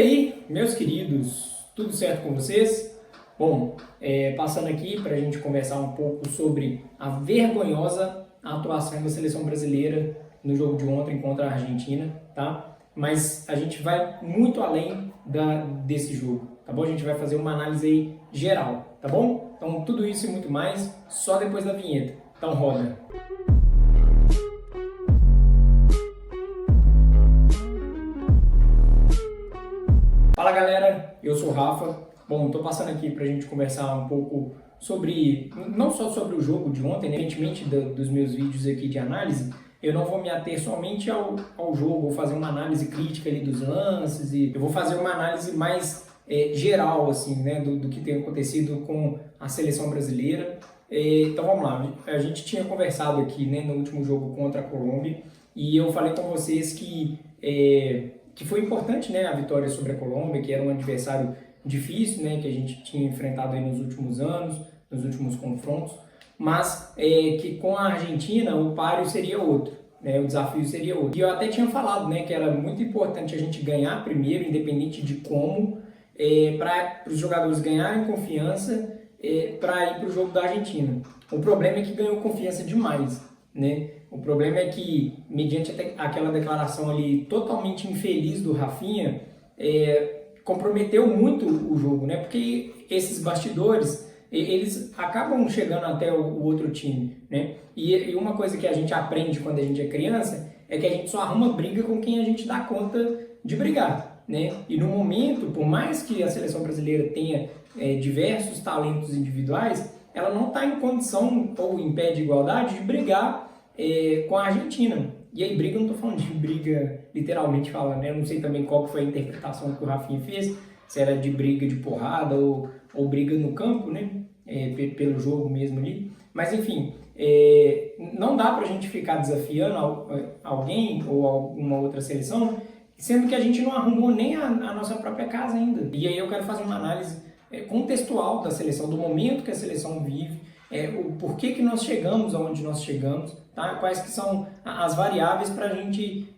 aí, meus queridos, tudo certo com vocês? Bom, passando aqui para a gente conversar um pouco sobre a vergonhosa atuação da seleção brasileira no jogo de ontem contra a Argentina, tá? Mas a gente vai muito além desse jogo, tá bom? A gente vai fazer uma análise aí geral, tá bom? Então tudo isso e muito mais só depois da vinheta. Então roda! Fala galera, eu sou o Rafa. Bom, estou passando aqui para a gente conversar um pouco sobre, não só sobre o jogo de ontem, né? Diferentemente dos meus vídeos aqui de análise, eu não vou me ater somente ao jogo, vou fazer uma análise crítica ali dos lances e eu vou fazer uma análise mais geral, assim, né, do que tem acontecido com a seleção brasileira. Então vamos lá, a gente tinha conversado aqui, né, no último jogo contra a Colômbia e eu falei com vocês que foi importante, né, a vitória sobre a Colômbia, que era um adversário difícil, né, que a gente tinha enfrentado aí nos últimos anos, nos últimos confrontos, mas que com a Argentina o páreo seria outro, né, o desafio seria outro. E eu até tinha falado, né, que era muito importante a gente ganhar primeiro, independente de como, para os jogadores ganharem confiança para ir para o jogo da Argentina. O problema é que ganhou confiança demais, né? O problema é que, mediante aquela declaração ali totalmente infeliz do Rafinha, comprometeu muito o jogo, né? Porque esses bastidores, eles acabam chegando até o outro time, né? E uma coisa que a gente aprende quando a gente é criança é que a gente só arruma briga com quem a gente dá conta de brigar, né? E no momento, por mais que a seleção brasileira tenha diversos talentos individuais, ela não está em condição ou em pé de igualdade de brigar com a Argentina. E aí briga, eu não estou falando de briga literalmente falando, né? Eu não sei também qual foi a interpretação que o Rafinha fez, se era de briga de porrada ou briga no campo, né? Pelo jogo mesmo ali. Mas enfim, não dá pra gente ficar desafiando alguém ou alguma outra seleção, sendo que a gente não arrumou nem a nossa própria casa ainda. E aí eu quero fazer uma análise contextual da seleção, do momento que a seleção vive, o porquê que nós chegamos aonde nós chegamos, tá? Quais que são as variáveis para a gente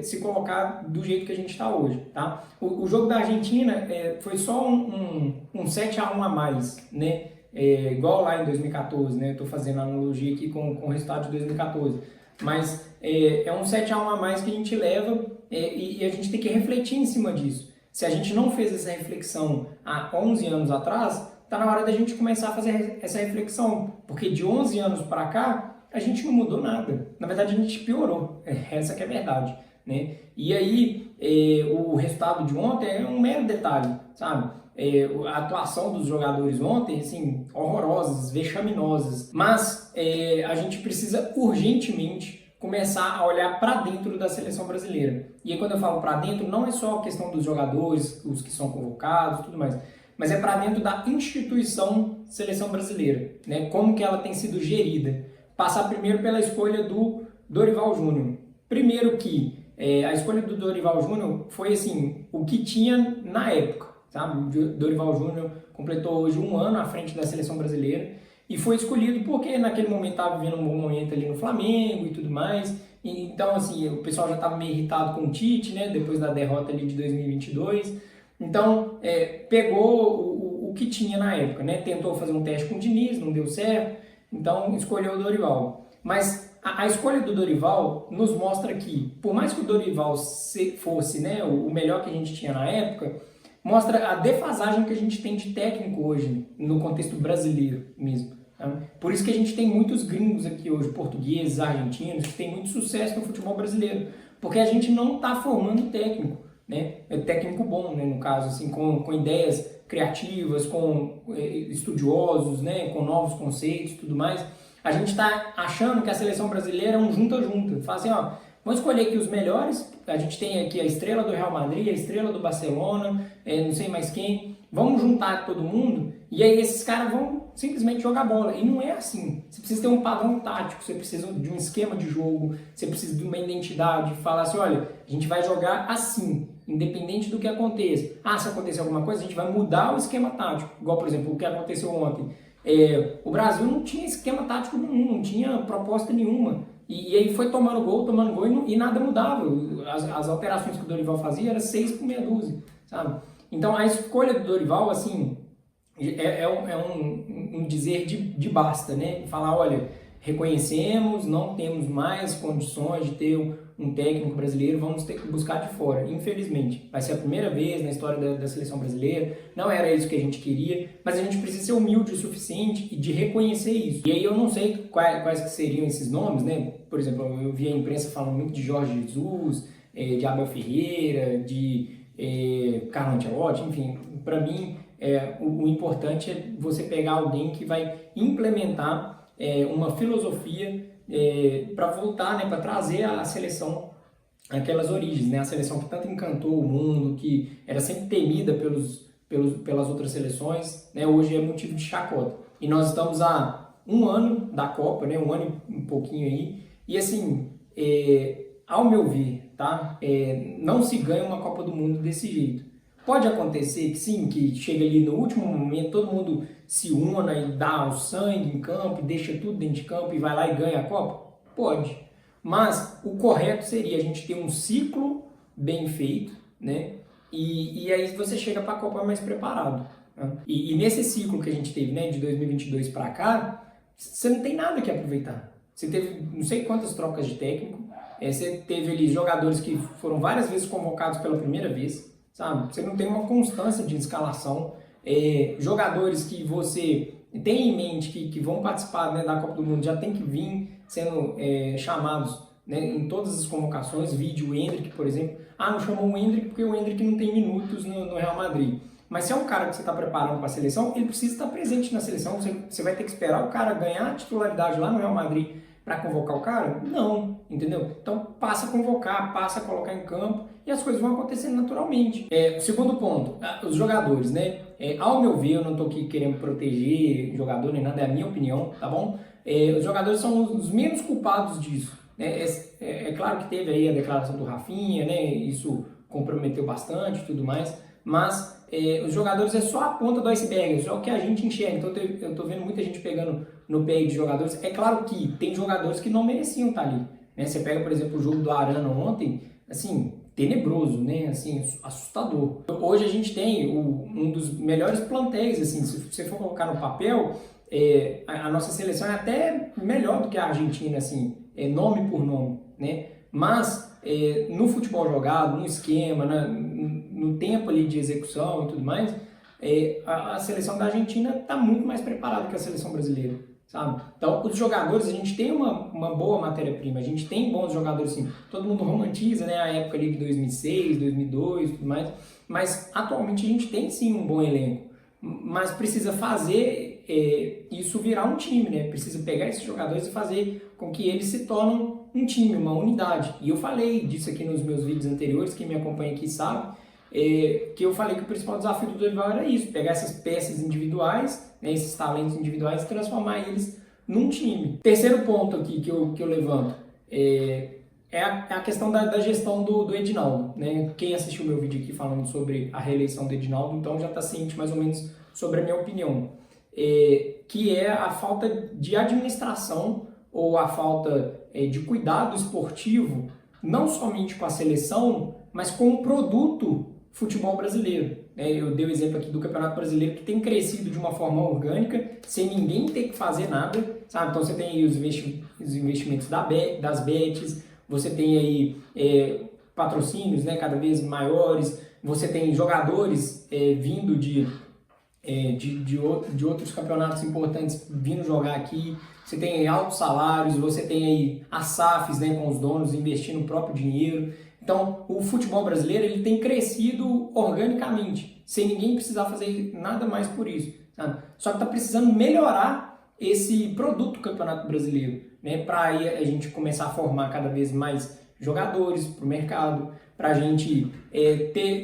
se colocar do jeito que a gente está hoje. Tá? O jogo da Argentina foi só um 7-1 a mais, né? Igual lá em 2014, né? Estou fazendo analogia aqui com o resultado de 2014. Mas é um 7-1 a mais que a gente leva e a gente tem que refletir em cima disso. Se a gente não fez essa reflexão há 11 anos atrás, está na hora da gente começar a fazer essa reflexão, porque de 11 anos para cá, a gente não mudou nada. Na verdade, a gente piorou. Essa que é a verdade, né? E aí, o resultado de ontem é um mero detalhe, sabe? A atuação dos jogadores ontem, assim, horrorosas, vexaminosas. Mas a gente precisa urgentemente começar a olhar para dentro da seleção brasileira. E aí, quando eu falo para dentro, não é só a questão dos jogadores, os que são convocados e tudo mais, mas é para dentro da instituição seleção brasileira, né? Como que ela tem sido gerida. Passar primeiro pela escolha do Dorival Júnior. Primeiro que a escolha do Dorival Júnior foi assim, o que tinha na época, sabe? O Dorival Júnior completou hoje 1 ano à frente da seleção brasileira e foi escolhido porque naquele momento estava vivendo um bom momento ali no Flamengo e tudo mais. E, então, assim, o pessoal já estava meio irritado com o Tite, né? Depois da derrota ali de 2022. Então, pegou o que tinha na época, né? Tentou fazer um teste com o Diniz, não deu certo, então escolheu o Dorival. Mas a escolha do Dorival nos mostra que, por mais que o Dorival fosse, né, o melhor que a gente tinha na época, mostra a defasagem que a gente tem de técnico hoje, no contexto brasileiro mesmo. Tá? Por isso que a gente tem muitos gringos aqui hoje, portugueses, argentinos, que têm muito sucesso no futebol brasileiro, porque a gente não está formando técnico. Né? Técnico bom, né, no caso, assim, com ideias criativas, com estudiosos, né, com novos conceitos e tudo mais. A gente está achando que a seleção brasileira é um junta-junta. Fala assim, ó, vamos escolher aqui os melhores, a gente tem aqui a estrela do Real Madrid, a estrela do Barcelona, não sei mais quem, vamos juntar todo mundo e aí esses caras vão simplesmente jogar bola. E não é assim. Você precisa ter um padrão tático, você precisa de um esquema de jogo, você precisa de uma identidade, falar assim, olha, a gente vai jogar assim, independente do que aconteça. Se acontecer alguma coisa, a gente vai mudar o esquema tático. Igual, por exemplo, o que aconteceu ontem. O Brasil não tinha esquema tático nenhum, não tinha proposta nenhuma. E aí foi tomando gol e nada mudava. As alterações que o Dorival fazia eram 6 por meia dúzia. sabe? Então a escolha do Dorival, assim, um dizer de basta, né? Falar, olha, reconhecemos, não temos mais condições de ter um técnico brasileiro, vamos ter que buscar de fora. Infelizmente, vai ser a primeira vez na história da seleção brasileira, não era isso que a gente queria, mas a gente precisa ser humilde o suficiente e de reconhecer isso. E aí eu não sei quais que seriam esses nomes, né? Por exemplo, eu vi a imprensa falando muito de Jorge Jesus, de Abel Ferreira, de Carlo Ancelotti, enfim, para mim o importante é você pegar alguém que vai implementar uma filosofia para voltar, né, para trazer a seleção aquelas origens, né, a seleção que tanto encantou o mundo, que era sempre temida pelas outras seleções, né, hoje é motivo de chacota. E nós estamos há um ano da Copa, né, um ano e um pouquinho aí, e assim, ao meu ver, tá, não se ganha uma Copa do Mundo desse jeito. Pode acontecer que sim, que chega ali no último momento, todo mundo se una e dá o sangue em campo, e deixa tudo dentro de campo e vai lá e ganha a Copa? Pode. Mas o correto seria a gente ter um ciclo bem feito, né? E aí você chega para a Copa mais preparado. Né? E nesse ciclo que a gente teve, né, de 2022 para cá, você não tem nada que aproveitar. Você teve não sei quantas trocas de técnico, você teve ali jogadores que foram várias vezes convocados pela primeira vez, sabe? Você não tem uma constância de escalação. Jogadores que você tem em mente que vão participar, né, da Copa do Mundo já tem que vir sendo chamados, né, em todas as convocações. Vídeo o Endrick, por exemplo. Não chamou o Endrick porque o Endrick não tem minutos no Real Madrid. Mas se é um cara que você está preparando para a seleção, ele precisa estar presente na seleção. Você vai ter que esperar o cara ganhar a titularidade lá no Real Madrid para convocar o cara? Não, entendeu? Então passa a convocar, passa a colocar em campo e as coisas vão acontecendo naturalmente. Segundo ponto, os jogadores, né? Ao meu ver, eu não estou aqui querendo proteger jogador nem nada, é a minha opinião, tá bom? Os jogadores são os menos culpados disso. Né? É claro que teve aí a declaração do Rafinha, né? Isso comprometeu bastante e tudo mais, mas os jogadores é só a ponta do iceberg, é só o que a gente enxerga. Então eu estou vendo muita gente pegando no pé de jogadores. É claro que tem jogadores que não mereciam estar ali. Né? Você pega, por exemplo, o jogo do Arana ontem, assim, tenebroso, né? Assim, assustador. Hoje a gente tem um dos melhores plantéis, assim, se você for colocar no papel, a nossa seleção é até melhor do que a Argentina, assim, nome por nome, né? Mas no futebol jogado, no esquema, no tempo ali de execução e tudo mais, a seleção da Argentina está muito mais preparada que a seleção brasileira, sabe? Então, os jogadores, a gente tem uma boa matéria-prima, a gente tem bons jogadores, assim, todo mundo romantiza, né, a época ali de 2006, 2002 e tudo mais, mas atualmente a gente tem sim um bom elenco, mas precisa fazer isso virar um time, né? Precisa pegar esses jogadores e fazer com que eles se tornem um time, uma unidade. E eu falei disso aqui nos meus vídeos anteriores, quem me acompanha aqui sabe, que eu falei que o principal desafio do Dorival era isso, pegar essas peças individuais, né, esses talentos individuais e transformar eles num time. Terceiro ponto aqui que eu levanto é a questão da gestão do Edinaldo. Né? Quem assistiu meu vídeo aqui falando sobre a reeleição do Edinaldo, então já está ciente mais ou menos sobre a minha opinião, que é a falta de administração ou a falta de cuidado esportivo, não somente com a seleção, mas com o produto futebol brasileiro. Eu dei o exemplo aqui do Campeonato Brasileiro, que tem crescido de uma forma orgânica, sem ninguém ter que fazer nada, sabe? Então você tem aí os investimentos das bets, você tem aí patrocínios, né, cada vez maiores, você tem jogadores vindo de outros campeonatos importantes vindo jogar aqui, você tem aí altos salários, você tem aí as SAFs, né, com os donos investindo o próprio dinheiro. Então, o futebol brasileiro ele tem crescido organicamente, sem ninguém precisar fazer nada mais por isso, sabe? Só que está precisando melhorar esse produto do Campeonato Brasileiro, né? Para aí a gente começar a formar cada vez mais jogadores para o mercado, para a gente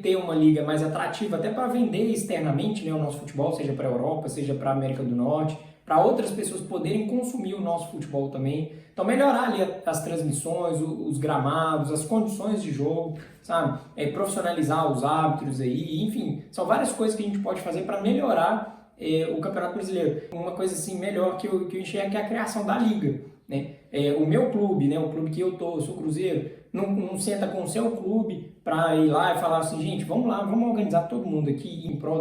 ter uma liga mais atrativa, até para vender externamente, né, o nosso futebol, seja para a Europa, seja para a América do Norte, para outras pessoas poderem consumir o nosso futebol também. Então, melhorar ali as transmissões, os gramados, as condições de jogo, sabe? Profissionalizar os árbitros aí, enfim, são várias coisas que a gente pode fazer para melhorar o Campeonato Brasileiro. Uma coisa assim melhor que eu enxergo é a criação da liga, né? O meu clube, né, o clube que eu sou o Cruzeiro, não senta com o seu clube para ir lá e falar assim, gente, vamos lá, vamos organizar todo mundo aqui em prol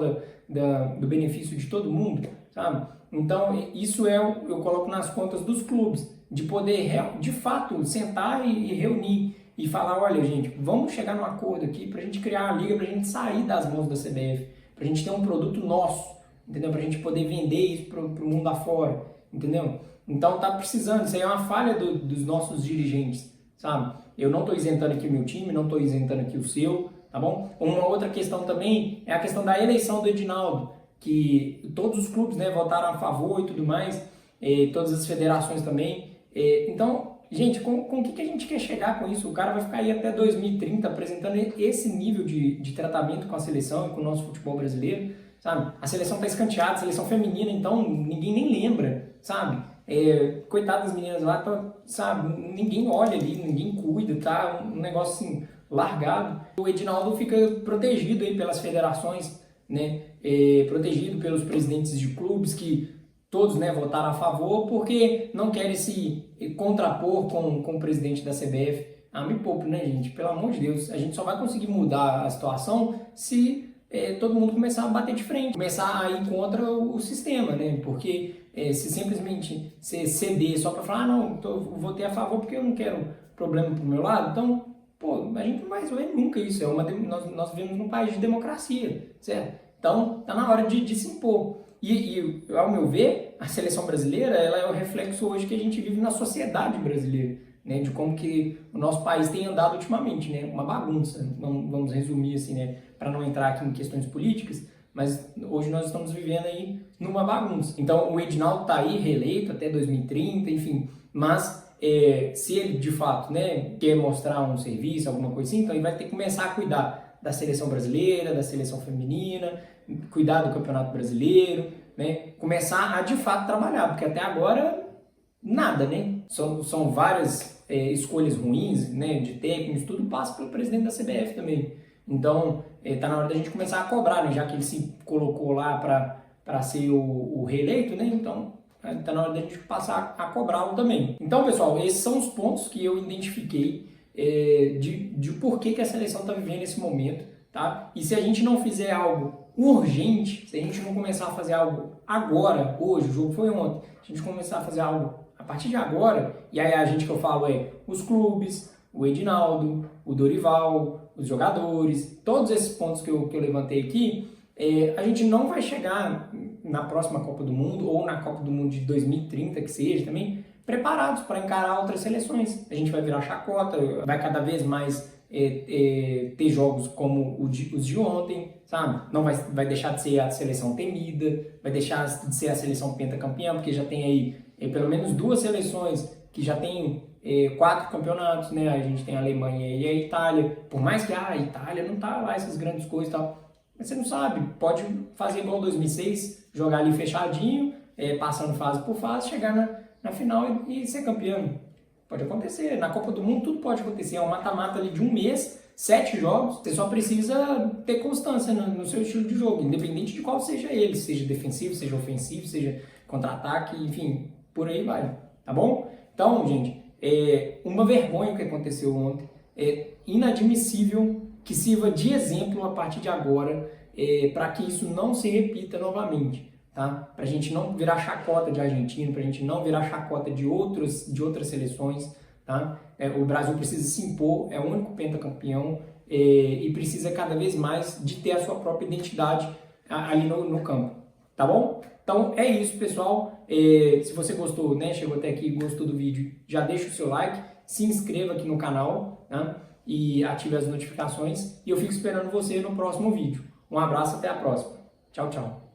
do benefício de todo mundo, sabe? Então, isso eu coloco nas contas dos clubes, de poder, de fato, sentar e reunir e falar, olha, gente, vamos chegar num acordo aqui para a gente criar uma liga, para a gente sair das mãos da CBF, para a gente ter um produto nosso, entendeu? Para a gente poder vender isso para o mundo afora, entendeu? Então, tá precisando, isso aí é uma falha dos nossos dirigentes, sabe? Eu não estou isentando aqui o meu time, não estou isentando aqui o seu, tá bom? Uma outra questão também é a questão da eleição do Edinaldo, que todos os clubes, né, votaram a favor e tudo mais, todas as federações também. Então, gente, com o que a gente quer chegar com isso? O cara vai ficar aí até 2030 apresentando esse nível de tratamento com a seleção e com o nosso futebol brasileiro, sabe? A seleção está escanteada, a seleção feminina, então ninguém nem lembra, sabe? Coitado das meninas lá, tá, sabe? Ninguém olha ali, ninguém cuida, tá? Um negócio assim, largado. O Edinaldo fica protegido aí pelas federações, né? Protegido pelos presidentes de clubes que todos, né, votaram a favor porque não querem se contrapor com o presidente da CBF. Me poupe, né, gente? Pelo amor de Deus, a gente só vai conseguir mudar a situação se todo mundo começar a bater de frente, começar a ir contra o sistema, né? Porque se simplesmente você ceder só para falar, não, votei a favor porque eu não quero problema pro meu lado, então, pô, a gente não vai resolver nunca isso. Nós vivemos num país de democracia, certo? Então, tá na hora de se impor. E, ao meu ver, a seleção brasileira ela é o reflexo hoje que a gente vive na sociedade brasileira, né? De como que o nosso país tem andado ultimamente, né? Uma bagunça, vamos resumir assim, né? Para não entrar aqui em questões políticas, mas hoje nós estamos vivendo aí numa bagunça. Então, o Edinaldo tá aí reeleito até 2030, enfim, mas se ele de fato, né, quer mostrar um serviço, alguma coisa assim, então ele vai ter que começar a cuidar da seleção brasileira, da seleção feminina, cuidar do Campeonato Brasileiro, né? Começar a de fato trabalhar, porque até agora nada, né? São várias escolhas ruins, né? De técnicos, tudo passa pelo presidente da CBF também. Então, tá na hora da gente começar a cobrar, né? Já que ele se colocou lá para ser o reeleito, né? Então, tá na hora da gente passar a cobrá-lo também. Então, pessoal, esses são os pontos que eu identifiquei de por que a seleção está vivendo esse momento, tá? E se a gente não fizer algo urgente, se a gente não começar a fazer algo agora, hoje, o jogo foi ontem, se a gente começar a fazer algo a partir de agora, e aí a gente que eu falo os clubes, o Edinaldo, o Dorival, os jogadores, todos esses pontos que eu levantei aqui, a gente não vai chegar na próxima Copa do Mundo ou na Copa do Mundo de 2030, que seja também, preparados para encarar outras seleções. A gente vai virar chacota, vai cada vez mais ter jogos como os de ontem, sabe? Não vai deixar de ser a seleção temida, vai deixar de ser a seleção pentacampeã, porque já tem aí pelo menos duas seleções que já tem 4 campeonatos, né? A gente tem a Alemanha e a Itália. Por mais que a Itália não tá lá essas grandes coisas e tal, mas você não sabe, pode fazer igual 2006, jogar ali fechadinho, passando fase por fase, chegar na final e ser campeão. Pode acontecer. Na Copa do Mundo tudo pode acontecer. É um mata-mata ali de um mês, 7 jogos. Você só precisa ter constância no seu estilo de jogo, independente de qual seja ele. Seja defensivo, seja ofensivo, seja contra-ataque, enfim, por aí vai. Tá bom? Então, gente, uma vergonha o que aconteceu ontem. É inadmissível que sirva de exemplo a partir de agora para que isso não se repita novamente. Tá? Para a gente não virar chacota de argentino, para a gente não virar chacota de outras seleções. Tá? O Brasil precisa se impor, é o único pentacampeão e precisa cada vez mais de ter a sua própria identidade ali no campo. Tá bom? Então é isso, pessoal. Se você gostou, né, chegou até aqui e gostou do vídeo, já deixa o seu like, se inscreva aqui no canal, tá? E ative as notificações. E eu fico esperando você no próximo vídeo. Um abraço, até a próxima. Tchau, tchau.